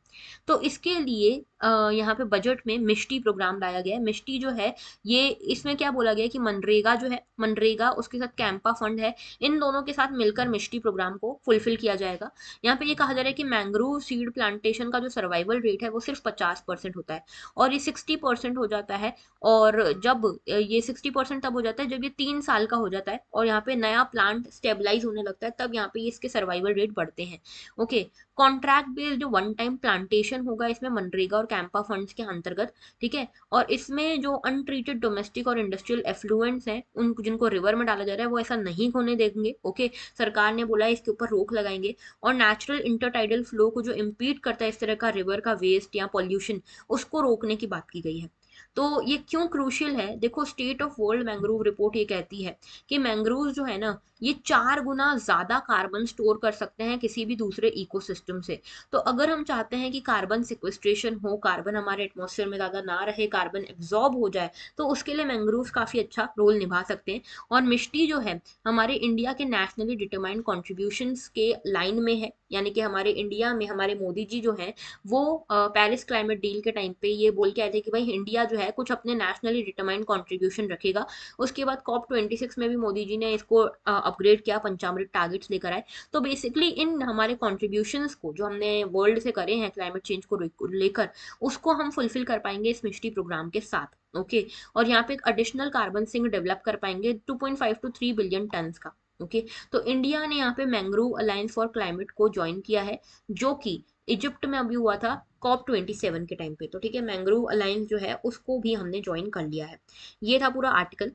S1: तो इसके लिए यहाँ पे बजट में मिष्टी प्रोग्राम लाया गया है। मिष्टी जो है ये, इसमें क्या बोला गया है कि मनरेगा जो है, मनरेगा उसके साथ कैंपा फंड है, इन दोनों के साथ मिलकर मिष्टी प्रोग्राम को फुलफिल किया जाएगा। यहाँ पे ये कहा जा रहा है कि मैंग्रोव सीड प्लांटेशन का जो सर्वाइवल रेट है वो सिर्फ 50% होता है, और ये 60% हो जाता है। और जब ये 60% तब हो जाता है जब ये 3 साल का हो जाता है और यहाँ पे नया प्लांट स्टेबलाइज होने लगता है, तब यहाँ पे इसके सर्वाइवल रेट बढ़ते हैं। ओके, कॉन्ट्रैक्ट बेस्ड जो वन टाइम प्लांटेशन होगा इसमें मनरेगा और कैंपा फंड्स के अंतर्गत, ठीक है। और इसमें जो अनट्रीटेड डोमेस्टिक और इंडस्ट्रियल एफ्लुएंट्स हैं, उन जिनको रिवर में डाला जा रहा है, वो ऐसा नहीं होने देंगे। ओके, सरकार ने बोला है इसके ऊपर रोक लगाएंगे। और नेचुरल इंटरटाइडल फ्लो को जो इम्पीड करता है इस तरह का रिवर का वेस्ट या पॉल्यूशन, उसको रोकने की बात की गई है। तो ये क्यों क्रूशियल है, देखो state of world mangrove report ये कहती है कि मैंग्रोव जो है ना, ये 4 गुना ज्यादा कार्बन स्टोर कर सकते हैं किसी भी दूसरे इकोसिस्टम से। तो अगर हम चाहते हैं कि कार्बन सिक्वेस्ट्रेशन हो, कार्बन हमारे एटमॉस्फेयर में ज्यादा ना रहे, कार्बन एब्जॉर्ब हो जाए, तो उसके लिए मैंग्रोव काफी अच्छा रोल निभा सकते हैं। और मिष्टी जो है हमारे इंडिया के नेशनली डिटरमाइंड कॉन्ट्रीब्यूशंस के लाइन में है, यानी कि हमारे इंडिया में हमारे मोदी जी जो है वो पेरिस क्लाइमेट डील के टाइम पे ये बोल के आए थे कि भाई इंडिया जो है कुछ अपने नेशनली डिटरमाइंड कॉन्ट्रीब्यूशन रखेगा। उसके बाद COP26 में भी मोदी जी ने इसको अपग्रेड किया, पंचामृत टारगेट्स लेकर आए। तो बेसिकली इन हमारे कॉन्ट्रीब्यूशंस को जो हमने वर्ल्ड से करे हैं क्लाइमेट चेंज को लेकर, उसको हम फुलफिल कर पाएंगे इस मिष्टी प्रोग्राम के साथ। ओके, और यहाँ पे एक एडिशनल कार्बन सिंक डेवलप कर पाएंगे 2.5 to 3 बिलियन टन का। ओके, तो इंडिया ने यहाँ पे मैंग्रोव अलायंस फॉर क्लाइमेट को ज्वाइन किया है, जो कि इजिप्ट में अभी हुआ था COP27 के टाइम पे। तो ठीक है, मैंग्रोव अलायंस जो है उसको भी हमने ज्वाइन कर लिया है। ये था पूरा आर्टिकल।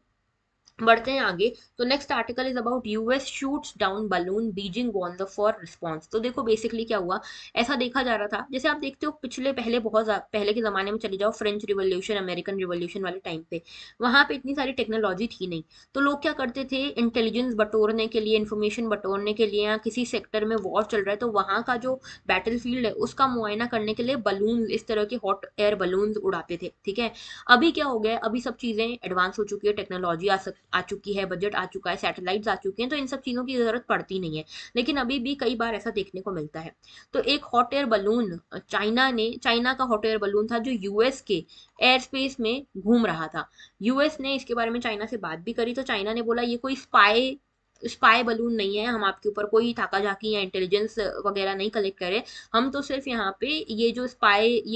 S1: बढ़ते हैं आगे। तो next article is about US shoots down balloon, Beijing won the for response. तो देखो बेसिकली क्या हुआ, ऐसा देखा जा रहा था, जैसे आप देखते हो पिछले पहले बहुत पहले के जमाने में चले जाओ, फ्रेंच रिवॉल्यूशन, अमेरिकन रिवॉल्यूशन वाले टाइम पे, वहां पे इतनी सारी टेक्नोलॉजी थी नहीं। तो लोग क्या करते थे, इंटेलिजेंस बटोरने के लिए, इंफॉर्मेशन बटोरने के लिए, या किसी सेक्टर में वॉर चल रहा है तो वहां का जो बैटल फील्ड है उसका मुआयना करने के लिए बलून, इस तरह के हॉट एयर बलून उड़ाते थे, ठीक है। अभी क्या हो गया, अभी सब चीजें एडवांस हो चुकी है, टेक्नोलॉजी आ चुकी है, बजट आ चुका है, सैटेलाइट्स आ चुके हैं, तो इन सब चीजों की जरूरत पड़ती नहीं है। लेकिन अभी भी कई बार ऐसा देखने को मिलता है। तो एक हॉट एयर बलून चाइना का हॉट एयर बलून था जो यूएस के एयर स्पेस में घूम रहा था। यूएस ने इसके बारे में चाइना से बात भी करी, तो चाइना ने बोला ये कोई स्पाई स्पाई बलून नहीं है, हम आपके ऊपर कोई ताका झाकी या इंटेलिजेंस वगैरह नहीं कलेक्ट करे। हम तो सिर्फ यहाँ पे ये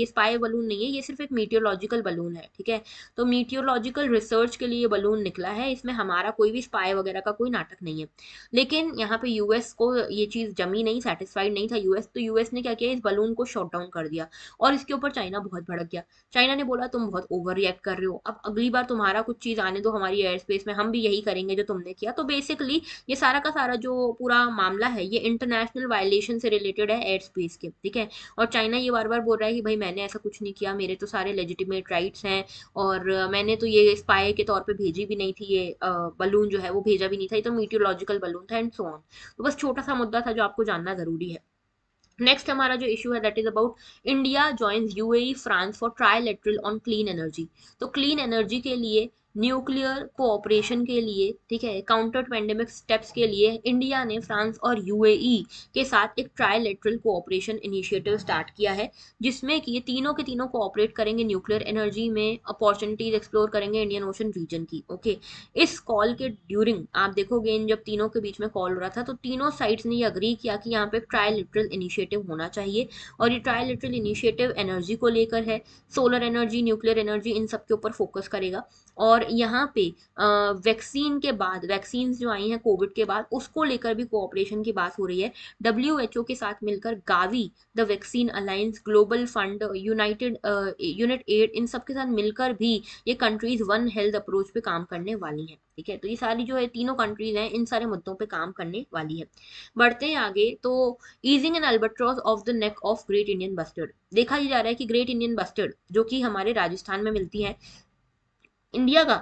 S1: स्पाई बलून नहीं है, ये सिर्फ एक मीटियोलॉजिकल बलून है, ठीक है। तो मीटियोलॉजिकल रिसर्च के लिए बलून निकला है, इसमें हमारा कोई भी स्पाई वगैरह का कोई नाटक नहीं है। लेकिन यहाँ पे यूएस को ये चीज जमी नहीं, सेटिस्फाइड नहीं था यूएस, तो यूएस ने क्या किया, इस बलून को शॉट डाउन कर दिया। और इसके ऊपर चाइना बहुत भड़क गया। चाइना ने बोला तुम बहुत ओवर रिएक्ट कर रहे हो, अब अगली बार तुम्हारा कुछ चीज आने दो हमारी एयर स्पेस में, हम भी यही करेंगे जो तुमने किया। तो बेसिकली ये सारा का सारा जो पूरा मामला है ये इंटरनेशनल वायलेशन से रिलेटेड है एयर स्पेस के, ठीक है। और चाइना ये बार बार बोल रहा है कि भाई मैंने ऐसा कुछ नहीं किया, मेरे तो सारे लेजिटिमेट राइट्स हैं, और मैंने तो ये स्पाई के तौर पे भेजी भी नहीं थी, ये बलून जो है वो भेजा भी नहीं था, ये तो मीटियोलॉजिकल बलून था एंड सो ऑन। तो बस छोटा सा मुद्दा था जो आपको जानना जरूरी है। नेक्स्ट हमारा जो इशू है that is about India joins UAE France for trilateral on clean energy. तो क्लीन एनर्जी के लिए, न्यूक्लियर कोऑपरेशन के लिए, ठीक है, काउंटर पेंडेमिक स्टेप्स के लिए इंडिया ने फ्रांस और यूएई के साथ एक ट्राइलेटरल कोऑपरेशन इनिशिएटिव स्टार्ट किया है, जिसमें कि ये तीनों के तीनों कोऑपरेट करेंगे न्यूक्लियर एनर्जी में, अपॉर्चुनिटीज एक्सप्लोर करेंगे इंडियन ओशन रीजन की। ओके, इस कॉल के ड्यूरिंग आप देखोगे इन जब तीनों के बीच में कॉल हो रहा था तो तीनों साइड्स ने ये अग्री किया कि यहाँ पे ट्राइलेटरल इनिशिएटिव होना चाहिए। और ये ट्राइलेटरल इनिशिएटिव एनर्जी को लेकर है, सोलर एनर्जी, न्यूक्लियर एनर्जी, इन सब के ऊपर फोकस करेगा। और यहाँ पे वैक्सीन के बाद, वैक्सीन जो आई हैं कोविड के बाद, उसको लेकर भी कोऑपरेशन की बात हो रही है। डब्ल्यूएचओ के साथ मिलकर Gavi, the vaccine alliance, global fund, united unit aid, इन सब के साथ मिलकर भी ये कंट्रीज वन हेल्थ अप्रोच पे काम करने वाली हैं, ठीक है। तो ये सारी जो है तीनों कंट्रीज हैं इन सारे मुद्दों पे काम करने वाली है। बढ़ते हैं आगे। तो easing an albatross off the neck of great Indian bustard, देखा जा रहा है कि ग्रेट इंडियन बस्टर्ड जो कि हमारे राजस्थान में मिलती है, इंडिया का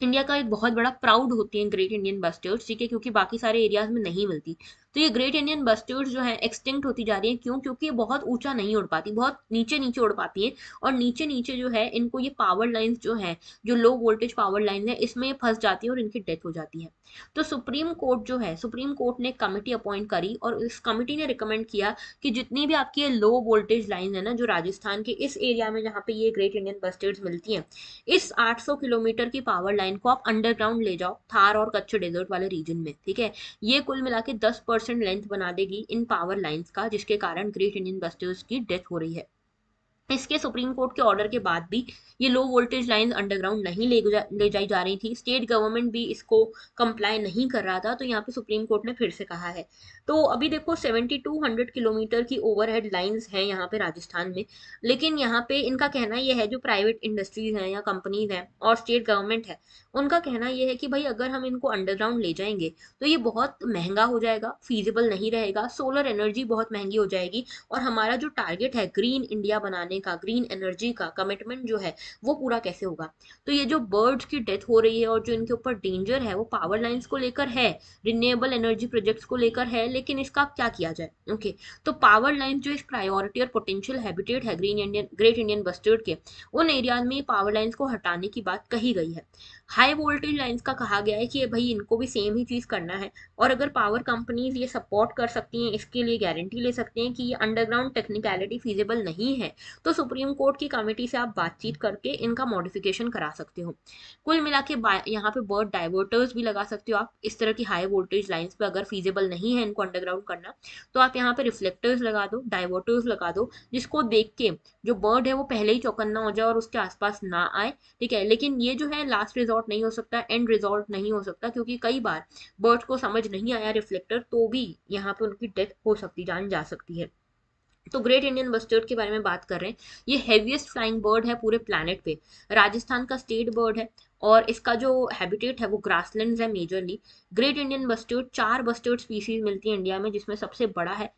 S1: इंडिया का एक बहुत बड़ा प्राउड होती है ग्रेट इंडियन बस्टर्ड, ठीक है, क्योंकि बाकी सारे एरियाज में नहीं मिलती। तो ये ग्रेट इंडियन बस्टर्ड जो है एक्सटिंक्ट होती जा रही है। क्यों? क्योंकि ये बहुत ऊंचा नहीं उड़ पाती, बहुत नीचे नीचे उड़ पाती है, और नीचे नीचे जो है इनको ये पावर लाइंस जो है, जो लो वोल्टेज पावर लाइन है, इसमें ये फंस जाती है और इनकी डेथ हो जाती है। तो सुप्रीम कोर्ट जो है, सुप्रीम कोर्ट ने कमेटी अपॉइंट करी और इस कमेटी ने रिकमेंड किया कि जितनी भी आपकी ये लो वोल्टेज लाइन है ना, जो राजस्थान के इस एरिया में जहाँ पे ये ग्रेट इंडियन बस्टर्ड्स मिलती हैं, इस 800 किलोमीटर की पावर लाइन को आप अंडरग्राउंड ले जाओ थार और कच्छ डेजर्ट वाले रीजन में, ठीक है। ये कुल मिला के 10% लेंथ बना देगी इन पावर लाइंस का, जिसके कारण ग्रेट इंडियन बस्टर्स की डेथ हो रही है। इसके सुप्रीम कोर्ट के ऑर्डर के बाद भी ये लो वोल्टेज लाइन अंडरग्राउंड नहीं ले जाई जा रही थी, स्टेट गवर्नमेंट भी इसको कंप्लाई नहीं कर रहा था, तो यहाँ पे सुप्रीम कोर्ट ने फिर से कहा है। तो अभी देखो 7200 किलोमीटर की ओवरहेड लाइंस हैं यहाँ पे राजस्थान में, लेकिन यहाँ पे इनका कहना यह है, जो प्राइवेट इंडस्ट्रीज हैं या कंपनीज हैं और स्टेट गवर्नमेंट है, उनका कहना यह है कि भाई अगर हम इनको अंडरग्राउंड ले जाएंगे तो ये बहुत महंगा हो जाएगा, फीजिबल नहीं रहेगा, सोलर एनर्जी बहुत महंगी हो जाएगी, और हमारा जो टारगेट है ग्रीन इंडिया बनाने का, ग्रीन एनर्जी का कमिटमेंट जो है, वो पूरा कैसे होगा। तो ये जो बर्ड्स की डेथ हो रही है और जो इनके ऊपर डेंजर है, वो पावर लाइंस को लेकर है, रिन्यूएबल एनर्जी प्रोजेक्ट्स को लेकर है, लेकिन इसका क्या किया जाए। ओके, तो पावर लाइन जो इस प्रायोरिटी और पोटेंशियल हैबिटेट है ग्रेट इंडियन बस्टर्ड के, उन एरियाज में पावर लाइंस को हटाने की बात कही गई है। हाई वोल्टेज लाइंस का कहा गया है कि भाई इनको भी सेम ही चीज करना है, और अगर पावर कंपनीज ये सपोर्ट कर सकती हैं, इसके लिए गारंटी ले सकते हैं कि ये अंडरग्राउंड टेक्निकलिटी फीजिबल नहीं है, तो सुप्रीम कोर्ट की कमेटी से आप बातचीत करके इनका मॉडिफिकेशन करा सकते हो। कुल मिला के यहाँ पे बर्ड डाइवर्टर्स भी लगा सकते हो आप इस तरह की हाई वोल्टेज लाइंस पे, अगर फीजिबल नहीं है इनको अंडरग्राउंड करना, तो आप यहाँ पे रिफ्लेक्टर्स लगा दो, डाइवर्टर्स लगा दो, जिसको देख के जो बर्ड है वो पहले ही चौकन्ना हो जाए और उसके आसपास ना आए, ठीक है। लेकिन ये जो है लास्ट रिजॉर्ट नहीं हो सकता, एंड रिजॉर्ट नहीं हो सकता, क्योंकि कई बार बर्ड्स को समझ नहीं आया रिफ्लेक्टर, तो भी यहाँ पे उनकी डेथ हो सकती, जान जा सकती है। तो ग्रेट इंडियन बस्टर्ड के बारे में बात कर रहे हैं। ये हेवीएस्ट फ्लाइंग बर्ड है पूरे प्लैनेट पे, राजस्थान का स्टेट बर्ड है, और इसका जो हैबिटेट है वो ग्रासलैंड्स है majorly. Great Indian bustard 4 bustard species मिलती है इंडिया में, जिसमें सबसे बड़ा है।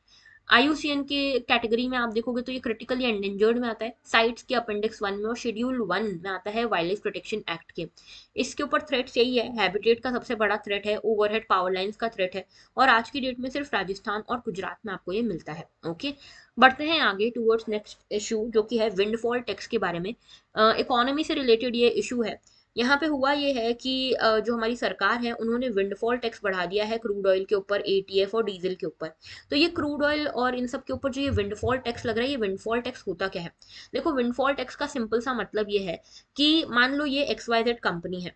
S1: आईयूसीएन के कैटेगरी में आप देखोगे तो ये क्रिटिकली एंडेंजर्ड में आता है, साइट्स के अपेंडिक्स 1 में, और शेड्यूल 1 में आता है वाइल्ड लाइफ प्रोटेक्शन एक्ट के। इसके ऊपर थ्रेट्स यही है, हैबिटेट का सबसे बड़ा थ्रेट है, ओवरहेड पावर लाइंस का थ्रेट है, और आज की डेट में सिर्फ राजस्थान और गुजरात में आपको ये मिलता है। ओके, बढ़ते हैं आगे टूवर्ड्स नेक्स्ट इशू, जो कि है विंडफॉल टैक्स के बारे में। इकोनॉमी से रिलेटेड ये इशू है। यहाँ पे हुआ ये है कि जो हमारी सरकार है, उन्होंने विंडफॉल टैक्स बढ़ा दिया है क्रूड ऑयल के ऊपर, एटीएफ और डीजल के ऊपर। तो ये क्रूड ऑयल और इन सब के ऊपर जो ये विंडफॉल टैक्स लग रहा है, ये विंडफॉल टैक्स होता क्या है? देखो, विंडफॉल टैक्स का सिंपल सा मतलब ये है कि मान लो ये XYZ कंपनी है,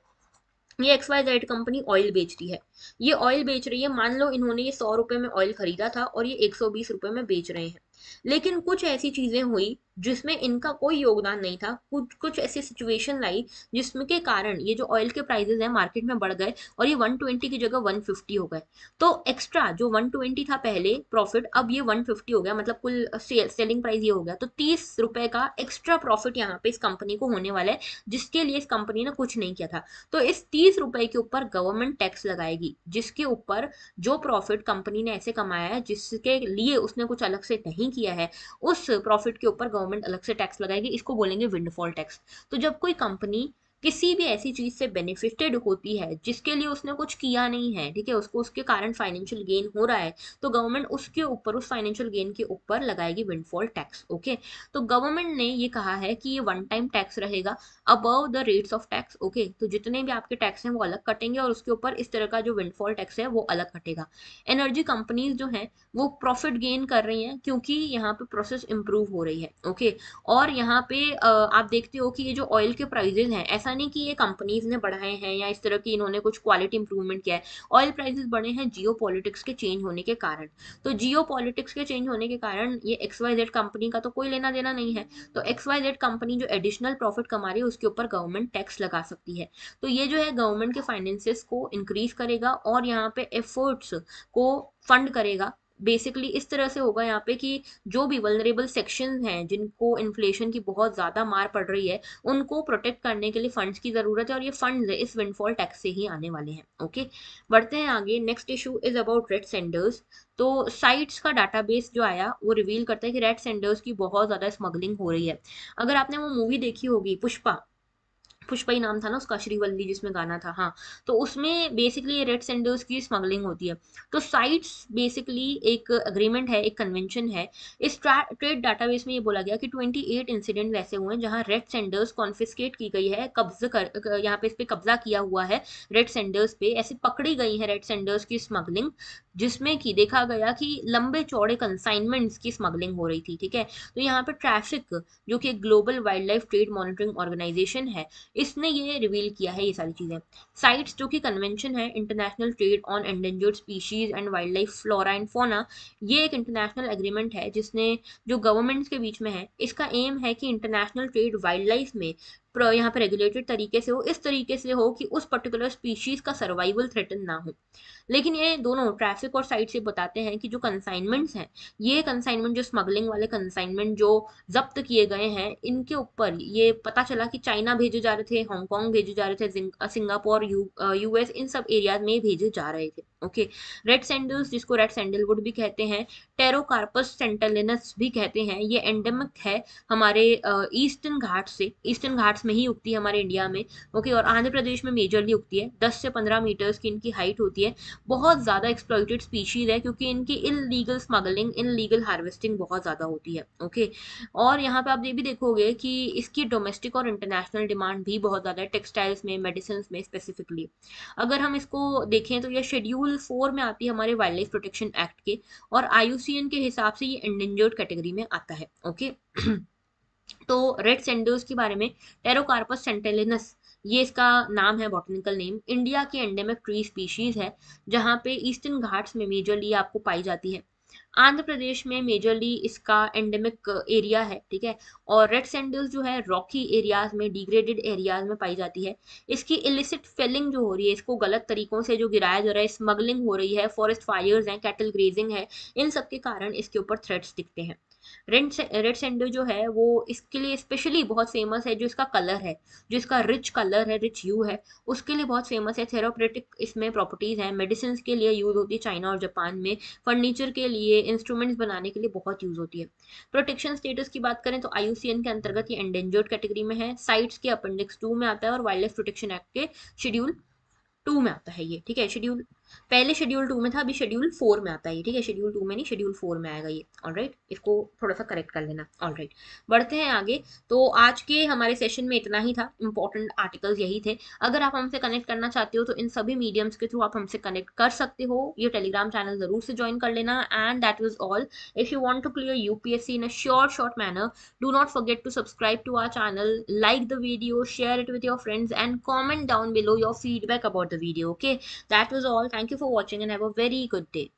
S1: ये XYZ कंपनी ऑयल बेचती है, ये ऑयल बेच रही है, मान लो इन्होंने ये 100 रुपए में ऑयल खरीदा था और ये 120 रुपए में बेच रहे हैं। लेकिन कुछ ऐसी चीजें हुई जिसमें इनका कोई योगदान नहीं था, कुछ कुछ ऐसी सिचुएशन लाई जिसमें के कारण ये जो ऑयल के प्राइसेस हैं मार्केट में बढ़ गए, और ये 120 की जगह 150 हो गए। तो एक्स्ट्रा जो 120 था पहले प्रॉफिट, अब ये 150 हो गया, मतलब कुल सेलिंग प्राइस ये हो गया, तो 30 रुपए का एक्स्ट्रा प्रॉफिट यहाँ पे इस कंपनी को होने वाला है, जिसके लिए इस कंपनी ने कुछ नहीं किया था। तो इस 30 रुपए के ऊपर गवर्नमेंट टैक्स लगाएगी, जिसके ऊपर जो प्रॉफिट कंपनी ने ऐसे कमाया है, जिसके लिए उसने कुछ अलग से नहीं किया है, उस प्रॉफिट के ऊपर गवर्नमेंट अलग से टैक्स लगाएगी। इसको बोलेंगे विंडफॉल टैक्स। तो जब कोई कंपनी किसी भी ऐसी चीज से बेनिफिटेड होती है जिसके लिए उसने कुछ किया नहीं है, ठीक है, उसको उसके कारण फाइनेंशियल गेन हो रहा है, तो गवर्नमेंट उसके ऊपर, उस फाइनेंशियल गेन के ऊपर लगाएगी विंडफॉल टैक्स। ओके, तो गवर्नमेंट ने ये कहा है कि ये वन टाइम टैक्स रहेगा above the rates of tax. Okay, तो जितने भी आपके टैक्स हैं वो अलग कटेंगे, और उसके ऊपर इस तरह का जो विंडफॉल टैक्स है वो अलग कटेगा। एनर्जी कंपनीज जो हैं वो प्रॉफिट गेन कर रही हैं, क्योंकि यहाँ पे प्रोसेस इंप्रूव हो रही है। ओके, और यहाँ पे आप देखते हो कि ये जो ऑयल के प्राइजेस हैं, ऐसा नहीं कि ये कंपनीज ने बढ़ाए हैं या इस तरह की इन्होंने कुछ क्वालिटी इंप्रूवमेंट किया है, ऑयल प्राइसेस बढ़े हैं जियो पॉलिटिक्स के चेंज होने के कारण। तो जियो पॉलिटिक्स के चेंज होने के कारण ये XYZ कंपनी का तो कोई लेना देना नहीं है, तो XYZ कंपनी जो एडिशनल प्रॉफिट कमा रही है उसके ऊपर गवर्नमेंट टैक्स लगा सकती है। तो ये जो है गवर्नमेंट के फाइनेंसेस को इंक्रीज करेगा और यहाँ पे एफर्ट्स को फंड करेगा। बेसिकली इस तरह से होगा यहाँ पे कि जो भी वल्नरेबल सेक्शन हैं, जिनको इन्फ्लेशन की बहुत ज्यादा मार पड़ रही है, उनको प्रोटेक्ट करने के लिए फंड्स की जरूरत है, और ये फंड्स इस विंडफॉल टैक्स से ही आने वाले हैं। ओके, बढ़ते हैं आगे। Next issue is about red sanders. तो साइट्स का डाटाबेस जो आया वो रिवील करता है कि रेड सेंडर्स की बहुत ज्यादा स्मगलिंग हो रही है। अगर आपने वो मूवी देखी होगी पुष्पा, पुष्पा नाम था ना उसका, श्रीवल्ली जिसमें गाना था, हाँ। तो उसमें बेसिकली रेड सेंडर्स की स्मगलिंग होती है। तो साइट्स बेसिकली एक अग्रीमेंट है, एक कन्वेंशन है। इस ट्रेड डाटाबेस में ये बोला गया कि 28 इंसिडेंट ऐसे हुए हैं जहां रेड सेंडर्स कॉन्फिस्केट की गई है, यहाँ पे इस पे कब्जा किया हुआ है। रेड सेंडर्स पे ऐसे पकड़ी गई है रेड सेंडर्स की स्मगलिंग, जिसमें कि देखा गया कि लंबे चौड़े कंसाइनमेंट्स की स्मगलिंग हो रही थी, ठीक है। तो यहाँ पे ट्रैफिक, जो कि global wildlife trade monitoring organisation है, इसने ये रिवील किया है ये सारी चीजें। साइट्स, जो कि कन्वेंशन है international trade on endangered species and wild life flora and fauna, ये एक इंटरनेशनल एग्रीमेंट है जिसने, जो गवर्नमेंट्स के बीच में है। इसका एम है कि इंटरनेशनल ट्रेड वाइल्ड लाइफ में यहाँ पे रेगुलेटेड तरीके से हो, इस तरीके से हो कि उस पर्टिकुलर स्पीशीज का सर्वाइवल थ्रेटन ना हो। लेकिन ये दोनों ट्रैफिक और साइट से बताते हैं कि जो कंसाइनमेंट्स हैं, ये कंसाइनमेंट, जो स्मगलिंग वाले कंसाइनमेंट जो जब्त किए गए हैं, इनके ऊपर ये पता चला कि चाइना भेजे जा रहे थे, हांगकांग भेजे जा रहे थे, सिंगापुर, यूएस, इन सब एरियाज में भेजे जा रहे थे। ओके। रेड सैंडल्स, जिसको रेड सैंडलवुड भी कहते हैं, टेरोकार्पस सेंटेलिनस भी कहते हैं, ये एंडेमिक है हमारे ईस्टर्न घाट से, ईस्टर्न घाट्स में ही उगती है हमारे इंडिया में। ओके। और आंध्र प्रदेश में मेजरली उगती है। 10 से 15 मीटर्स की इनकी हाइट होती है। बहुत ज़्यादा एक्सप्लॉइटेड स्पीशीज है क्योंकि इनकी इनलीगल स्मगलिंग, इनलीगल हार्वेस्टिंग बहुत ज़्यादा होती है। ओके। और यहाँ पे आप ये भी देखोगे कि इसकी डोमेस्टिक और इंटरनेशनल डिमांड भी बहुत ज़्यादा है, टेक्सटाइल्स में, मेडिसिन में स्पेसिफिकली। अगर हम इसको देखें तो ये शेड्यूल 4 में आती है हमारे वाइल्ड लाइफ प्रोटेक्शन एक्ट के, और IUCN के हिसाब से ये एंडेंजर्ड कैटेगरी में आता है। ओके। तो रेड सेंडर्स के बारे में, टेरोकार्पस सेंटेलिनस, ये इसका नाम है, बॉटनिकल नेम। इंडिया की एंडेमिक ट्री स्पीशीज है, जहाँ पे ईस्टर्न घाट्स में मेजरली आपको पाई जाती है। आंध्र प्रदेश में मेजरली इसका एंडेमिक एरिया है, ठीक है। और रेड सैंडल्स जो है रॉकी एरियाज में, डिग्रेडेड एरियाज में पाई जाती है। इसकी इलिसिट फेलिंग जो हो रही है, इसको गलत तरीकों से जो गिराया जा रहा है, स्मगलिंग हो रही है, फॉरेस्ट फायर्स हैं, कैटल ग्रेजिंग है, इन सब के कारण इसके ऊपर थ्रेट्स दिखते हैं। रेड सैंडल जो है वो इसके लिए स्पेशली बहुत फेमस है, जो इसका कलर है, जो इसका रिच कलर है, रिच ह्यू है, उसके लिए बहुत फेमस है। थेरापेटिक इसमें प्रॉपर्टीज हैं, मेडिसिन के लिए यूज होती है चाइना और जापान में, फर्नीचर के लिए, इंस्ट्रूमेंट्स बनाने के लिए बहुत यूज होती है। प्रोटेक्शन स्टेटस की बात करें तो IUCN के अंतर्गत ये एंडेंजर्ड कैटेगरी में है, साइट्स के अपेंडिक्स 2 में आता है, और वाइल्ड लाइफ प्रोटेक्शन एक्ट के शेड्यूल 2 में आता है ये, ठीक है। शेड्यूल, पहले शेड्यूल 2 में था, अभी शेड्यूल 4 में आता है ये, ठीक है। शेड्यूल 2 में नहीं, शेड्यूल 4 में आएगा ये। ऑलराइट, इसको थोड़ा सा करेक्ट कर लेना। ऑलराइट, बढ़ते हैं आगे। तो आज के हमारे सेशन में इतना ही था, इंपॉर्टेंट आर्टिकल्स यही थे। अगर आप हमसे कनेक्ट करना चाहते हो तो इन सभी मीडियम्स के थ्रू आप हमसे कनेक्ट कर सकते हो। ये टेलीग्राम चैनल जरूर से ज्वाइन कर लेना। And that was all. If you want to clear UPSC in a short manner, do not forget to subscribe to our channel, like the video, share it with your friends, and comment down below your feedback about the video. Okay, that was all. Thank you for watching and have a very good day.